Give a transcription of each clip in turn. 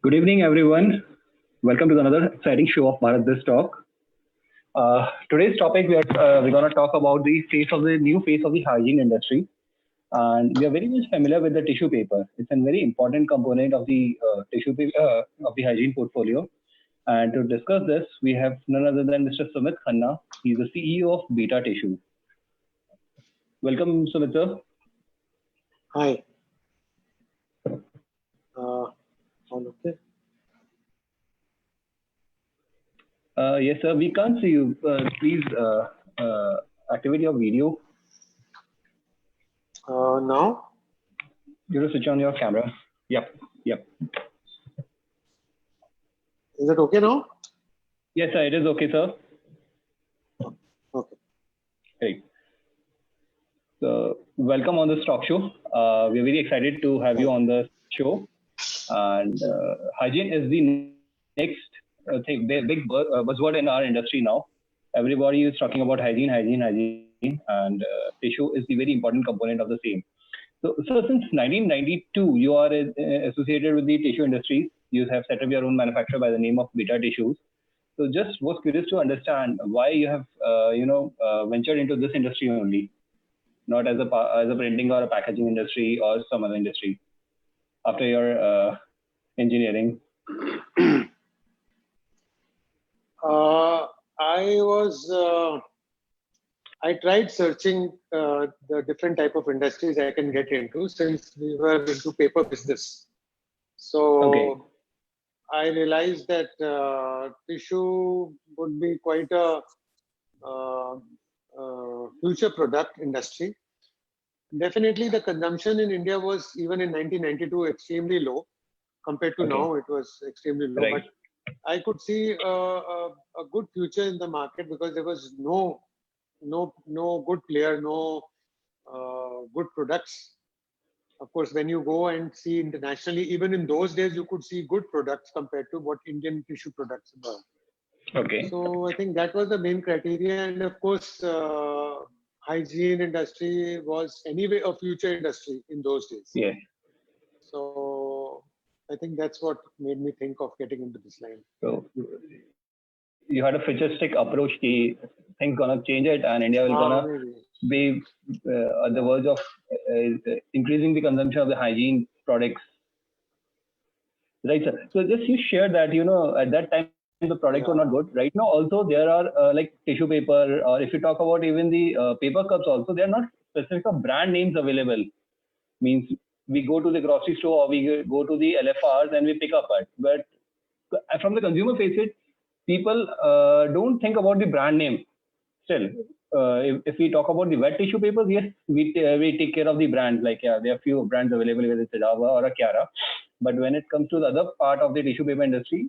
Good evening, everyone. Welcome to another exciting show of Bharat This Talk. Today's topic we're going to talk about the new face of the hygiene industry, and we are very much familiar with the tissue paper. It's a very important component of the tissue paper of the hygiene portfolio. And to discuss this, we have none other than Mr. Sumit Khanna. He's the CEO of Beta Tissue. Welcome, Sumit sir. Hi. All okay? Yes, sir. We can't see you. Please activate your video. Now? You have to switch on your camera. Yep. Is it okay now? Yes, sir. It is okay, sir. Okay. Great. So, welcome on this talk show. We're very excited to have you on the show. And hygiene is the next big buzzword in our industry now. Everybody is talking about hygiene, and tissue is the very important component of the same. So since 1992, you are associated with the tissue industry. You have set up your own manufacturer by the name of Beta Tissues. So just was curious to understand why you have ventured into this industry only, not as a printing or a packaging industry or some other industry after your engineering. I tried searching the different type of industries I can get into since we were into paper business. So I realized that tissue would be quite a future product industry. Definitely the consumption in India was even in 1992 extremely low. Compared to now, it was extremely low. Right. But I could see a good future in the market because there was no good player, no good products. Of course, when you go and see internationally, even in those days, you could see good products compared to what Indian tissue products were. Okay. So I think that was the main criteria. And of course, hygiene industry was anyway a future industry in those days. Yeah. So I think that's what made me think of getting into this line. So you had a futuristic approach. Things gonna change it, and India will gonna be at the verge of increasing the consumption of the hygiene products. Right, sir. So just you shared that at that time the products were not good. Right now also there are like tissue paper, or if you talk about even the paper cups also, they are not specific of brand names available. Means we go to the grocery store or we go to the LFRs and we pick up it. But from the consumer face, people don't think about the brand name. Still, if we talk about the wet tissue papers, yes, we take care of the brands. Like there are few brands available, whether it's Dava or a Kiara. But when it comes to the other part of the tissue paper industry,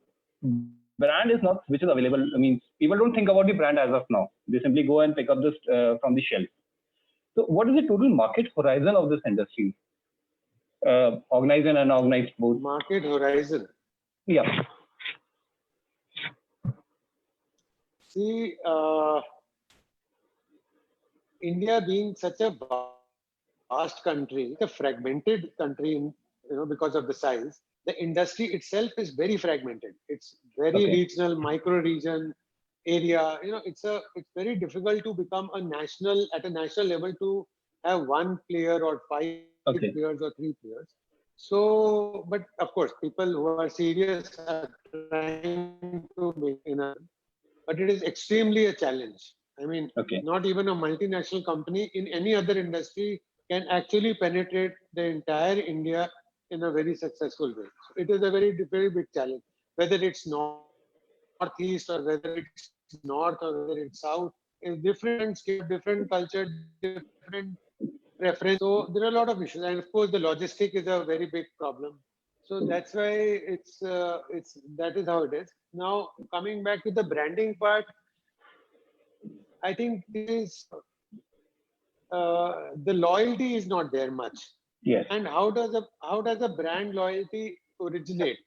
brand is not which is available. I mean, people don't think about the brand as of now. They simply go and pick up this from the shelf. So, what is the total market horizon of this industry? Organized and unorganized both. Market horizon. Yeah. See, India being such a vast country, a fragmented country, because of the size, the industry itself is very fragmented. It's very regional, micro region area. It's very difficult to become at a national level to have one player or five players or three players. So, but of course, people who are serious are trying to make but it is extremely a challenge. I mean, not even a multinational company in any other industry can actually penetrate the entire India in a very successful way. So it is a very, very big challenge. Whether it's northeast or whether it's north or whether it's south, is different scale, different culture, different preference. So there are a lot of issues, and of course, the logistic is a very big problem. So that's why that is how it is. Now coming back to the branding part, I think this the loyalty is not there much. Yes. And how does a brand loyalty originate?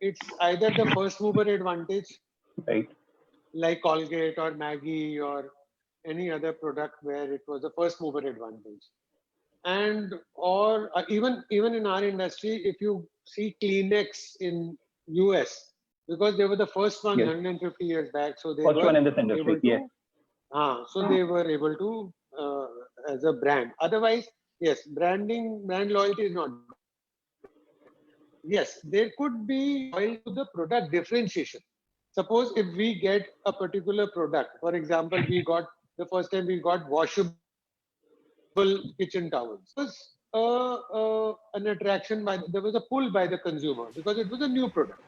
It's either the first mover advantage, right, like Colgate or Maggie or any other product where it was a first mover advantage, or even in our industry, if you see Kleenex in US, because they were the first one Yes. 150 years back. So they First were one in this industry. able to, Yes. so they were able to, as a brand. Otherwise, yes, brand loyalty is not. Yes, there could be loyalty to the product differentiation. Suppose if we get a particular product, for example, the first time we got washable kitchen towels. It was an attraction there was a pull by the consumer because it was a new product.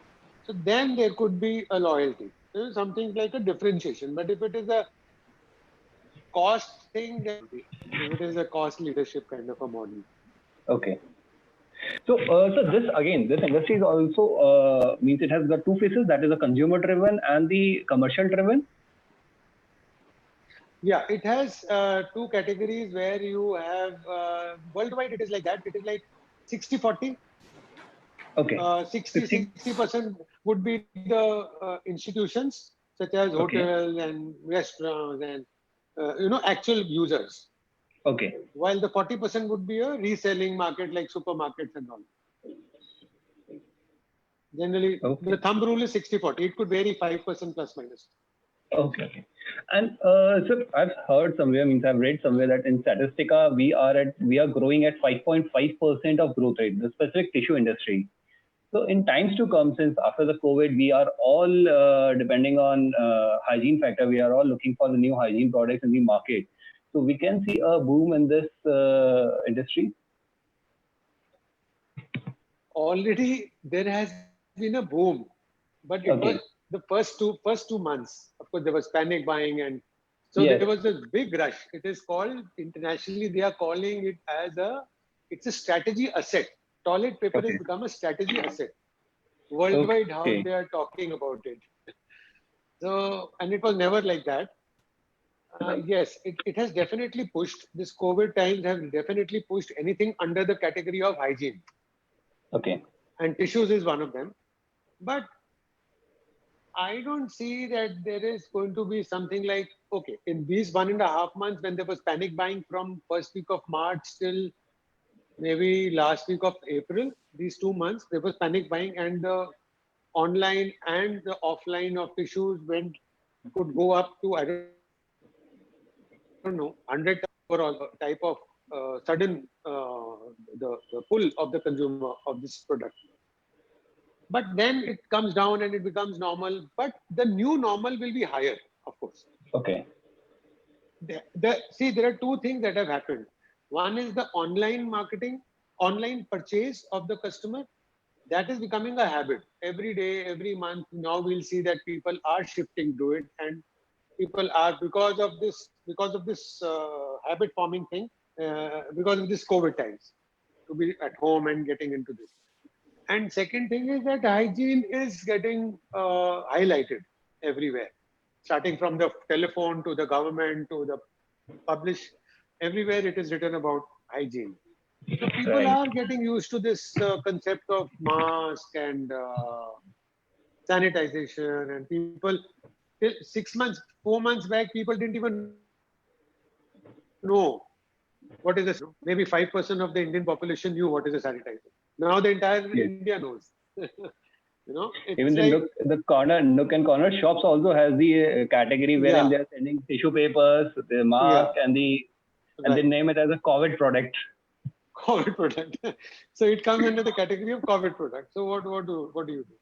So then there could be a loyalty. There is something like a differentiation. But if it is a cost thing, then if it is a cost leadership kind of a model. Okay. So, this industry is also means it has got two faces. That is a consumer-driven and the commercial-driven. Yeah, it has two categories where you have worldwide. It is like that. It is like 60-40. Okay. 60% would be the institutions such as Okay. hotels and restaurants and actual users. Okay. While the 40% would be a reselling market like supermarkets and all. Generally, the thumb rule is 60-40. It could vary 5% plus minus. Okay. And so I've heard somewhere, I've read somewhere that in Statistica we are growing at 5.5% of growth rate, the specific tissue industry. So in times to come, since after the COVID, we are all depending on hygiene factor. We are all looking for the new hygiene products in the market. So we can see a boom in this industry. Already there has been a boom, but it was the first two months. Of course, there was panic buying, and so there was a big rush. It is called internationally. They are calling it as it's a strategy asset. Toilet paper has become a strategy asset worldwide. How they are talking about it. So, and it was never like that. Yes, it has definitely pushed. This COVID times have definitely pushed anything under the category of hygiene. Okay. And tissues is one of them. But I don't see that there is going to be something like, okay, in these 1.5 months when there was panic buying from first week of March till maybe last week of April, these 2 months, there was panic buying and the online and the offline of tissues could go up to, I don't know, 100 overall type of sudden the pull of the consumer of this product. But then it comes down and it becomes normal. But the new normal will be higher, of course. Okay. See, there are two things that have happened. One is the online marketing, online purchase of the customer. That is becoming a habit. Every day, every month, now we'll see that people are shifting to it, and people are because of this habit forming thing, because of this COVID times, to be at home and getting into this. And second thing is that hygiene is getting highlighted everywhere, starting from the telephone to the government to the publish. Everywhere it is written about hygiene. So people are getting used to this concept of mask and sanitization, and people till 6 months, 4 months back, people didn't even know what is this. Maybe 5% of the Indian population knew what is a sanitizer. Now the entire India knows. Even the nook and corner shops also has the category wherein they are sending tissue papers, the mask, and they name it as a COVID product. COVID product. So it comes under the category of COVID product. So what do you do?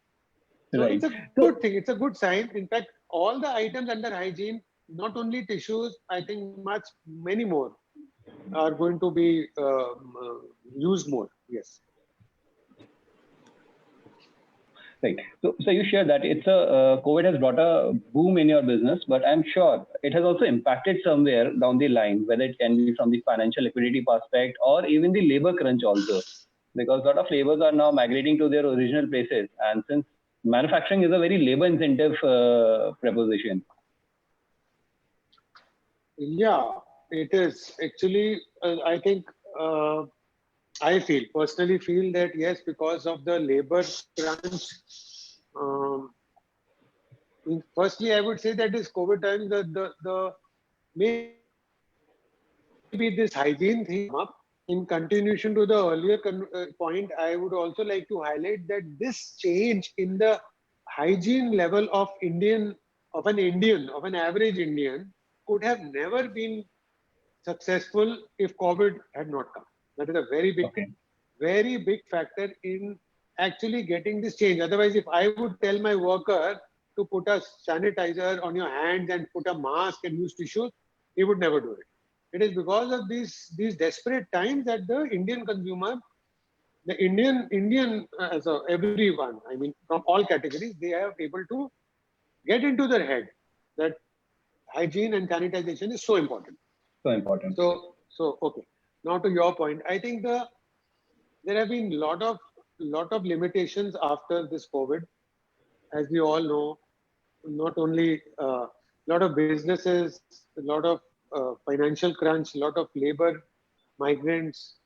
So it's a good thing. It's a good sign. In fact, all the items under hygiene, not only tissues, I think many more are going to be used more. Yes. Right. So you share that COVID has brought a boom in your business, but I'm sure it has also impacted somewhere down the line, whether it can be from the financial liquidity perspective or even the labor crunch also, because a lot of laborers are now migrating to their original places, and since manufacturing is a very labor intensive proposition. Yeah, it is actually. I think. I personally feel that yes, because of the labor crunch. Firstly, I would say that this COVID time, maybe this hygiene thing up, in continuation to the earlier point, I would also like to highlight that this change in the hygiene level of an average Indian, could have never been successful if COVID had not come. That is a Okay. very big factor in actually getting this change. Otherwise, if I would tell my worker to put a sanitizer on your hands and put a mask and use tissues, he would never do it. It is because of these desperate times that the Indian consumer, the Indian so everyone, I mean, from all categories, they are able to get into their head that hygiene and sanitization is so important. So important. So okay. Now to your point, I think there have been lot of limitations after this COVID, as we all know. Not only lot of businesses, a lot of financial crunch, a lot of labor migrants.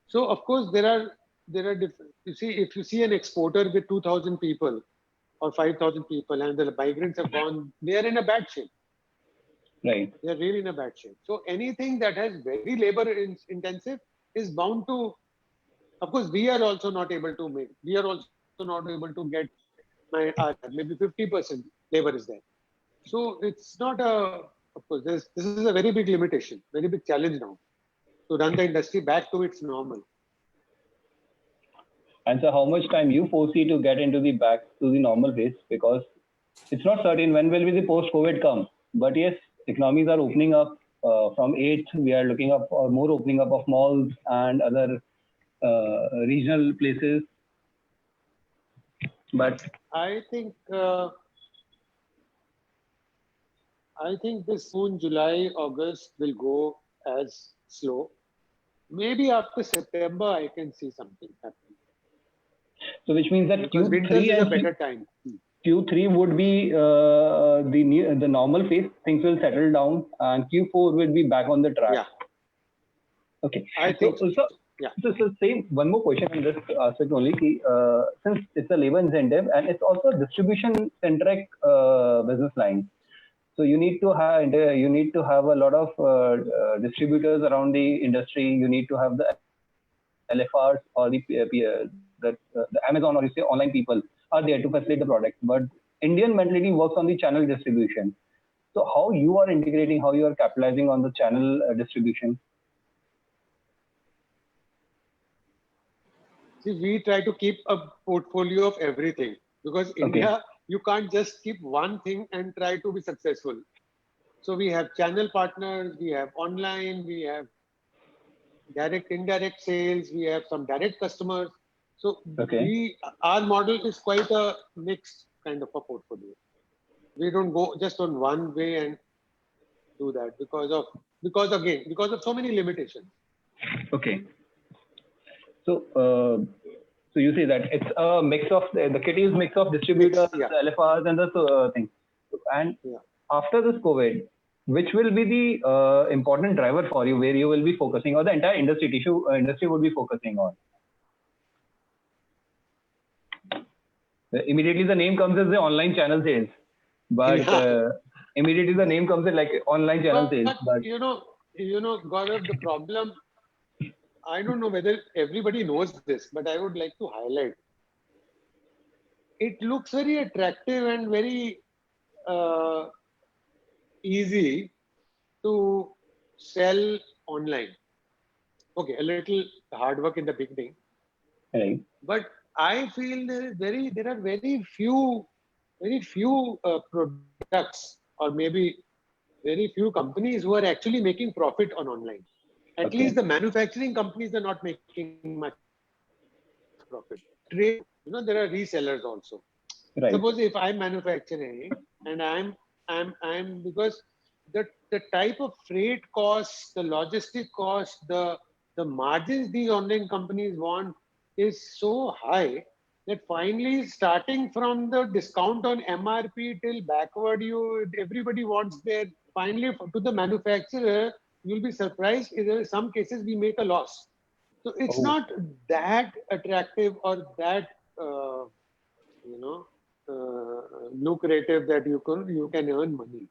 So of course there are different. You see, if you see an exporter with 2,000 people or 5,000 people, and the migrants have gone, they are in a bad shape. Right. They are really in a bad shape. So anything that has very labor intensive is bound to. Of course, we are also not able to make. We are also not able to get maybe 50% labor is there. So it's not a. Of course, this is a very big limitation, very big challenge now to run the industry back to its normal. And so how much time you foresee to get into the back to the normal phase? Because it's not certain when will be the post-COVID come. But yes, economies are opening up. From 8th, we are looking up for more opening up of malls and other regional places. But I think this June, July, August will go as slow. Maybe after September, I can see something happening. So which means that because winters is a better time. Q3 would be the normal phase. Things will settle down, and Q4 will be back on the track. Yeah. Okay. I think so. Yeah. So same one more question on this aspect only. Since it's a labor incentive and it's also a distribution centric business line, so you need to have a lot of distributors around the industry. You need to have the LFRs or the Amazon or you say online people are there to facilitate the product. But Indian mentality works on the channel distribution. So how you are integrating, how you are capitalizing on the channel distribution? See, we try to keep a portfolio of everything because India, you can't just keep one thing and try to be successful. So we have channel partners, we have online, we have direct, indirect sales, we have some direct customers. So our model is quite a mixed kind of a portfolio. We don't go just on one way and do that because of so many limitations. Okay. So you say that it's a mix of the kitty is mix of distributors, the LFRs, and the things. And after this COVID, which will be the important driver for you, where you will be focusing, or the entire industry would be focusing on? Immediately the name comes as the online channel sales, but immediately the name comes in like online channel sales. But you know, Gaurav, the problem. I don't know whether everybody knows this, but I would like to highlight. It looks very attractive and very easy to sell online. Okay, a little hard work in the beginning. Right. But I feel there are very few products or maybe very few companies who are actually making profit on online. At least the manufacturing companies are not making much profit. Trade, there are resellers also. Right. Suppose if I'm manufacturing and I'm because the type of freight costs, the logistic costs, the margins these online companies want is so high that finally starting from the discount on MRP till backward, everybody wants their finally to the manufacturer. You'll be surprised. In some cases, we make a loss. So it's not that attractive or that lucrative that you can earn money.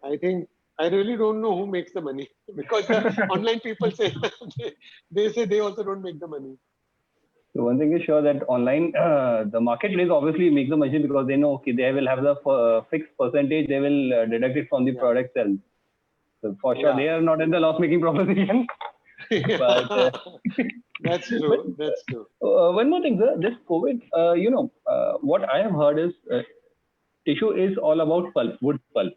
I think I really don't know who makes the money because the online people say they say they also don't make the money. So one thing is sure that online, the marketplace obviously makes the money because they know okay, they will have the fixed percentage, they will deduct it from the product sell. So for sure, they are not in the loss-making proposition. But that's true. That's true. One more thing, sir. This COVID, what I have heard is tissue is all about pulp, wood pulp.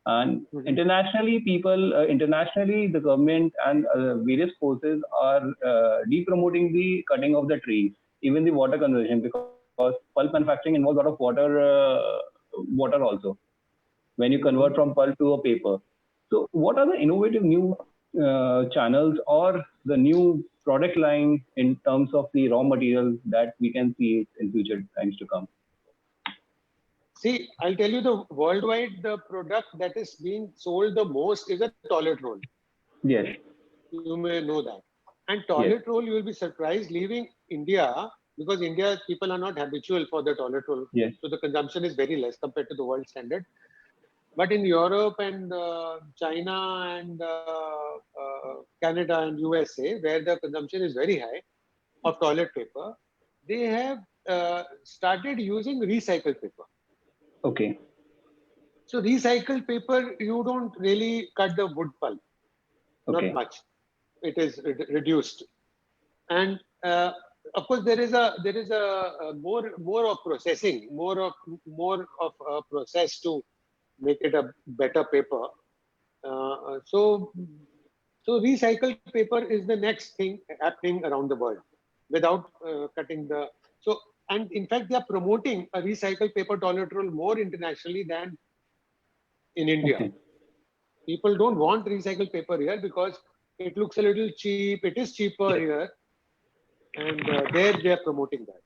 And internationally, the government and various forces are de-promoting the cutting of the trees, even the water conservation, because pulp manufacturing involves a lot of water also, when you convert from pulp to a paper. So what are the innovative new channels or the new product line in terms of the raw materials that we can see in future times to come? See, I'll tell you the worldwide, the product that is being sold the most is a toilet roll. Yes. You may know that. And toilet roll, you will be surprised leaving India, because India people are not habitual for the toilet roll. Yes. So the consumption is very less compared to the world standard. But in Europe and China and Canada and USA, where the consumption is very high of toilet paper, they have started using recycled paper. Okay. So recycled paper, you don't really cut the wood pulp, not much. It is reduced, and of course there is a more of processing, more of a process to make it a better paper. So recycled paper is the next thing happening around the world, without cutting the And in fact, they are promoting a recycled paper toilet roll more internationally than in India. Okay. People don't want recycled paper here because it looks a little cheap. It is cheaper here. And there they are promoting that.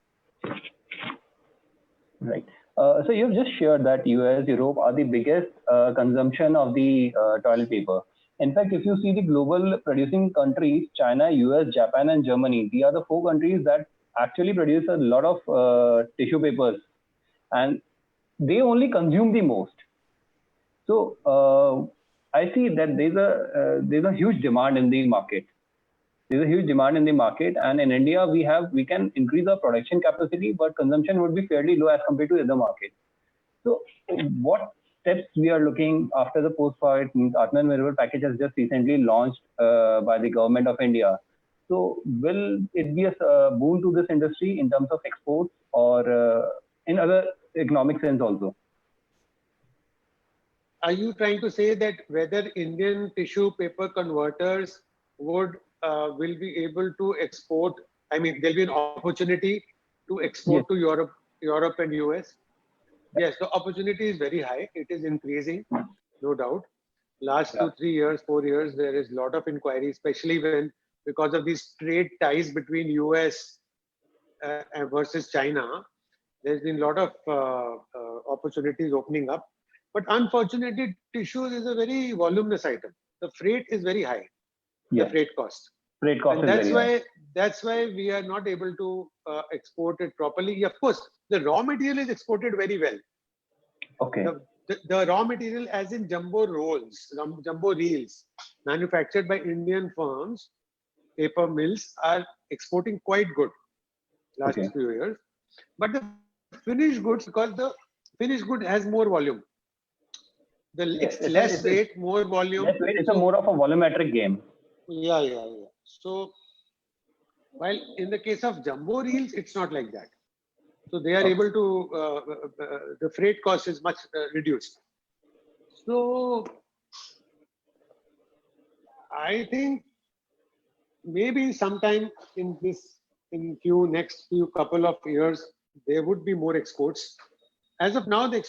Right. So you've just shared that US, Europe are the biggest consumption of the toilet paper. In fact, if you see the global producing countries, China, US, Japan, and Germany, these are the 4 countries that actually produce a lot of tissue papers, and they only consume the most. So I see that there's a huge demand in the market. There's a huge demand in the market, and in India we can increase our production capacity, but consumption would be fairly low as compared to other markets. So what steps we are looking after the post-COVID Atmanirbhar package has just recently launched by the government of India. So will it be a boon to this industry in terms of exports or in other economic sense also? Are you trying to say that whether Indian tissue paper converters will be able to export? I mean, there'll be an opportunity to export to Europe and US. Yes, the opportunity is very high. It is increasing, no doubt. Last 2, 3 years, 4 years, there is a lot of inquiry, especially because of these trade ties between US versus China. There's been a lot of opportunities opening up. But unfortunately, tissues is a very voluminous item. The freight is very high. The freight cost. Freight cost and is very high. That's why we are not able to export it properly. Of course, the raw material is exported very well. Okay. The raw material, as in jumbo rolls, jumbo reels, manufactured by Indian firms, paper mills, are exporting quite good last few years. But the finished goods, because the finished good has more volume. It's less weight, more volume. Less weight, it's more of a volumetric game. Yeah. So, while in the case of jumbo reels, it's not like that. So they are able to, the freight cost is much reduced. So I think maybe sometime in next few couple of years, there would be more exports. As of now, the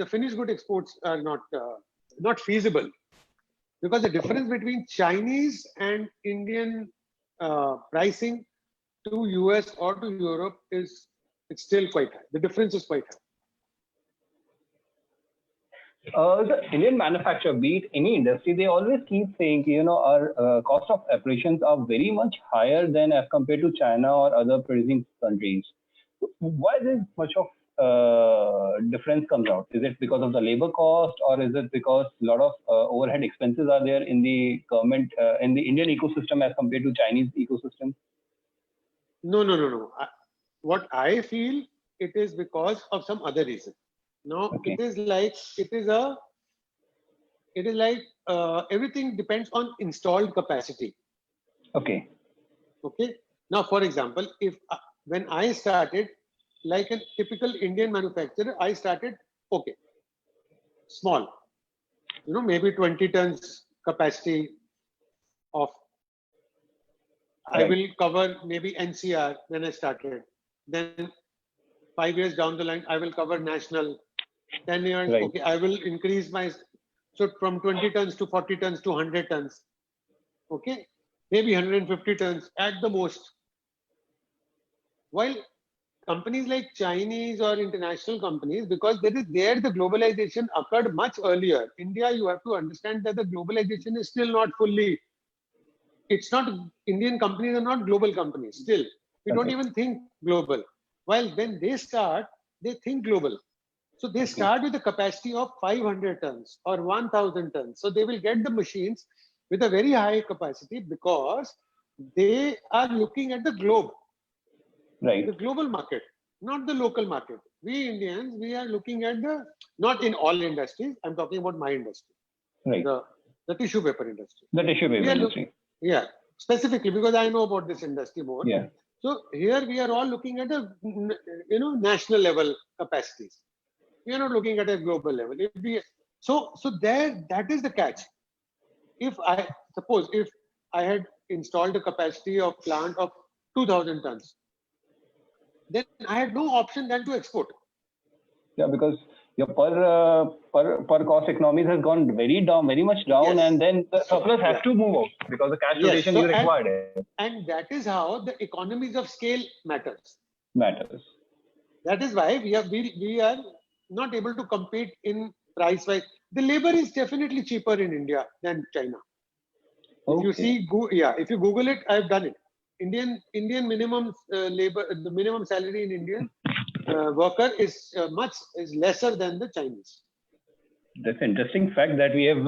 finished good exports are not feasible, because the difference between Chinese and Indian pricing to US or to Europe it's still quite high. The difference is quite high. The Indian manufacturer, be it any industry, they always keep saying, our cost of operations are very much higher than as compared to China or other producing countries. So why is there much of difference comes out? Is it because of the labor cost, or is it because a lot of overhead expenses are there in the government, in the Indian ecosystem as compared to Chinese ecosystem? No. What I feel, it is because of some other reason. Now, Okay. it is like everything depends on installed capacity. Okay. Okay. Now, for example, if when I started, like a typical Indian manufacturer, I started small, maybe 20 tons capacity of. I Right. will cover maybe NCR when I started. Then 5 years down the line, I will cover national. 10 years, Right. okay, I will increase my, so from 20 tons to 40 tons to 100 tons. Okay, maybe 150 tons at the most. While companies like Chinese or international companies, because the globalization occurred much earlier. India, you have to understand that the globalization is still not fully, it's not, Indian companies are not global companies still. We don't Okay. even think global. While when they start, they think global. So they Okay. start with a capacity of 500 tons or 1000 tons. So they will get the machines with a very high capacity because they are looking at the globe, Right. the global market, not the local market. We Indians, we are looking at not in all industries, I'm talking about my industry, Right. the tissue paper industry. The tissue paper We are industry. yeah, specifically because I know about this industry more. Yeah. So here we are all looking at a national level capacities. We are not looking at a global level. So there, that is the catch. If I had installed a capacity of plant of 2000 tons, then I had no option than to export. Yeah, because your per cost economies has gone very much down, Yes. and then the surplus has to move out because the cash Yes. rotation So, you required and that is how the economies of scale matters. matters. That is why we are not able to compete in price wise. The labor is definitely cheaper in India than China. If you Okay. see, if you Google it, I've done it. Indian minimum labor, the minimum salary in Indian worker is lesser than the Chinese. That's an interesting fact that we have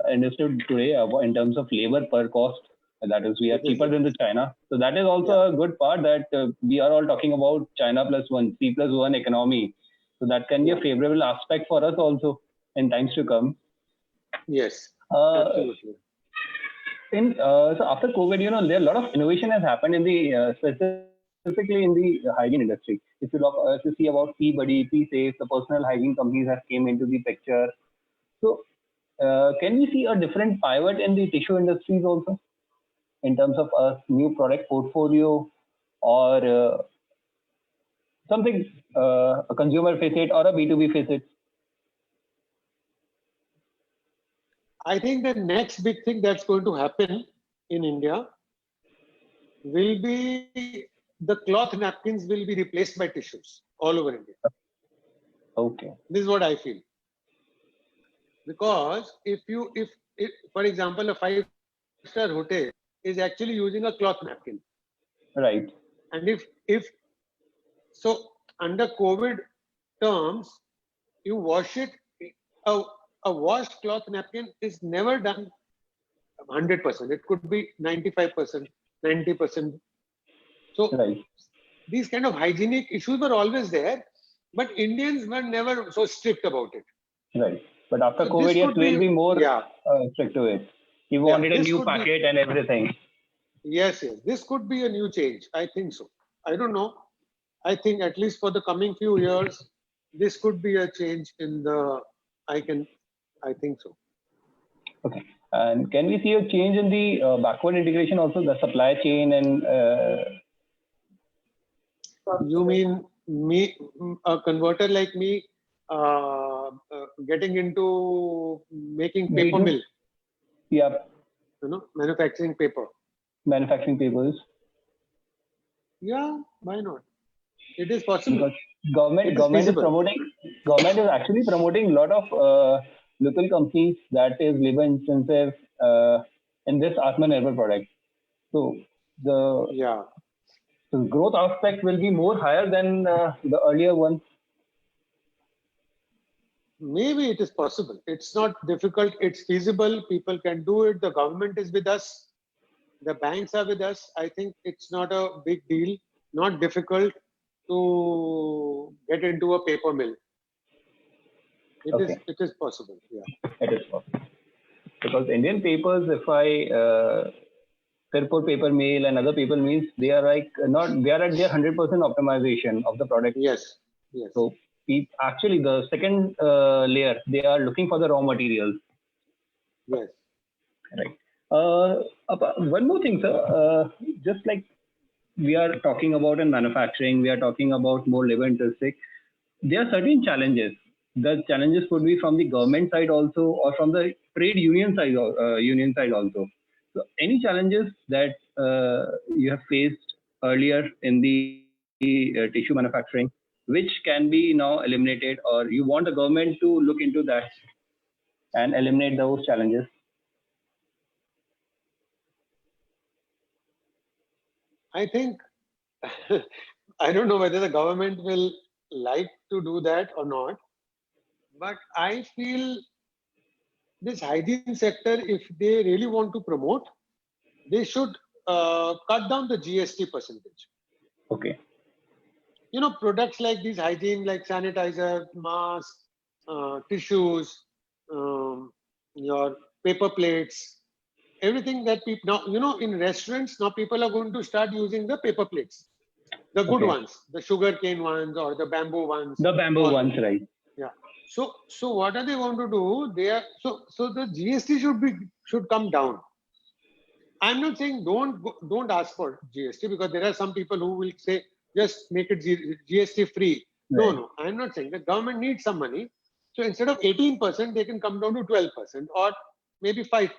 understood today in terms of labor per cost. That is, we are cheaper than the China. So that is also a good part that we are all talking about China plus one, C+1 economy. So that can be a favorable aspect for us also in times to come. Yes, absolutely. So after COVID, there a lot of innovation has happened in the specifically in the hygiene industry. If you see about P-Buddy, P-Safe, the personal hygiene companies have came into the picture. So can we see a different pivot in the tissue industries also in terms of a new product portfolio or something a consumer face it or a B2B face it? I think the next big thing that's going to happen in India will be the cloth napkins will be replaced by tissues all over India. Okay. This is what I feel. Because if for example, a 5-star hotel is actually using a cloth napkin. Right. And if so under COVID terms, you wash it, a washed cloth napkin is never done 100%. It could be 95%, 90%. So these kind of hygienic issues were always there, but Indians were never so strict about it. Right. But after COVID, yes, we'll be more strict to it. He wanted a new packet and everything. Yes. This could be a new change. I think so. I don't know. I think at least for the coming few years, this could be a change in I think so. Okay. And can we see a change in the backward integration also, the supply chain and... You mean a converter like me, getting into making paper mill? Yeah. Manufacturing paper. Manufacturing papers. Yeah, why not? It is possible. Because government is actually promoting a lot of local companies that is labor intensive in this Atmanirbhar product. So So growth aspect will be more higher than the earlier one. Maybe it is possible. It's not difficult. It's feasible. People can do it. The government is with us. The banks are with us. I think it's not a big deal, not difficult to get into a paper mill. It is possible. Yeah. It is possible. Because Indian papers, if I Tirupur paper mill and other paper mills, they are like they are at their 100% optimization of the product. Yes. Yes. So actually the second layer, they are looking for the raw materials. Yes. Right. One more thing, sir. Just like we are talking about in manufacturing, we are talking about more labor intensive. There are certain challenges. The challenges could be from the government side also, or from the trade union side also. So, any challenges that you have faced earlier in the tissue manufacturing, which can be now eliminated, or you want the government to look into that and eliminate those challenges? I think, I don't know whether the government will like to do that or not, but I feel this hygiene sector, if they really want to promote, they should cut down the GST percentage. Okay. You know, products like these hygiene, like sanitizer, masks, tissues, your paper plates, everything that people now, you know, in restaurants now people are going to start using the paper plates, the good ones, the sugarcane ones or the bamboo ones. The bamboo ones, right? Yeah. So what are they going to do? They are so the GST should come down. I'm not saying don't ask for GST, because there are some people who will say just make it GST free. Right. No, I'm not saying the government needs some money. So instead of 18%, they can come down to 12% or maybe 5%.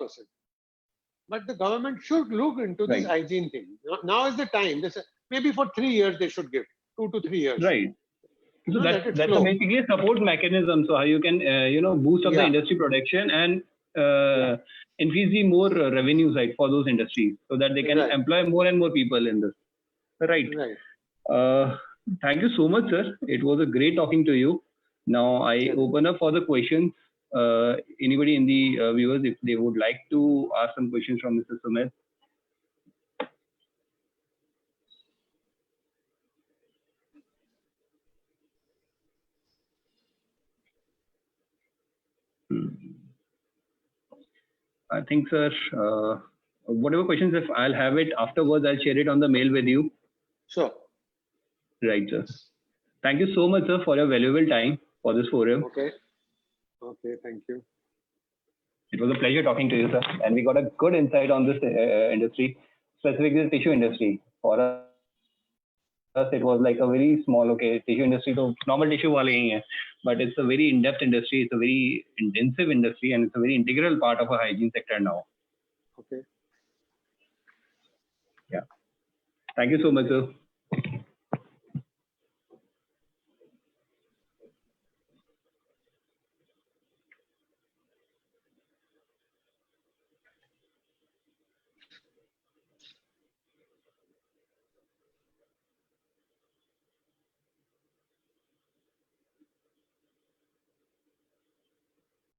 But the government should look into this hygiene thing. Now is the time. Maybe for 3 years they should give, 2 to 3 years. Right. So that's basically a support mechanism. So how you can boost up the industry production and increase the more revenue side for those industries, so that they can employ more and more people in this. Right. Thank you so much, sir. It was a great talking to you. Now I open up for the questions. Anybody in the viewers, if they would like to ask some questions from Mr. Sumit. I think, sir, whatever questions, if I'll have it afterwards, I'll share it on the mail with you. Sure. Right, sir. Thank you so much, sir, for your valuable time for this forum. Okay, thank you. It was a pleasure talking to you, sir. And we got a good insight on this industry, specifically the tissue industry. For us, it was like a very small, tissue industry, so normal tissue wala hi hai. But it's a very in-depth industry. It's a very intensive industry, and it's a very integral part of a hygiene sector now. Okay. Yeah. Thank you so much, sir.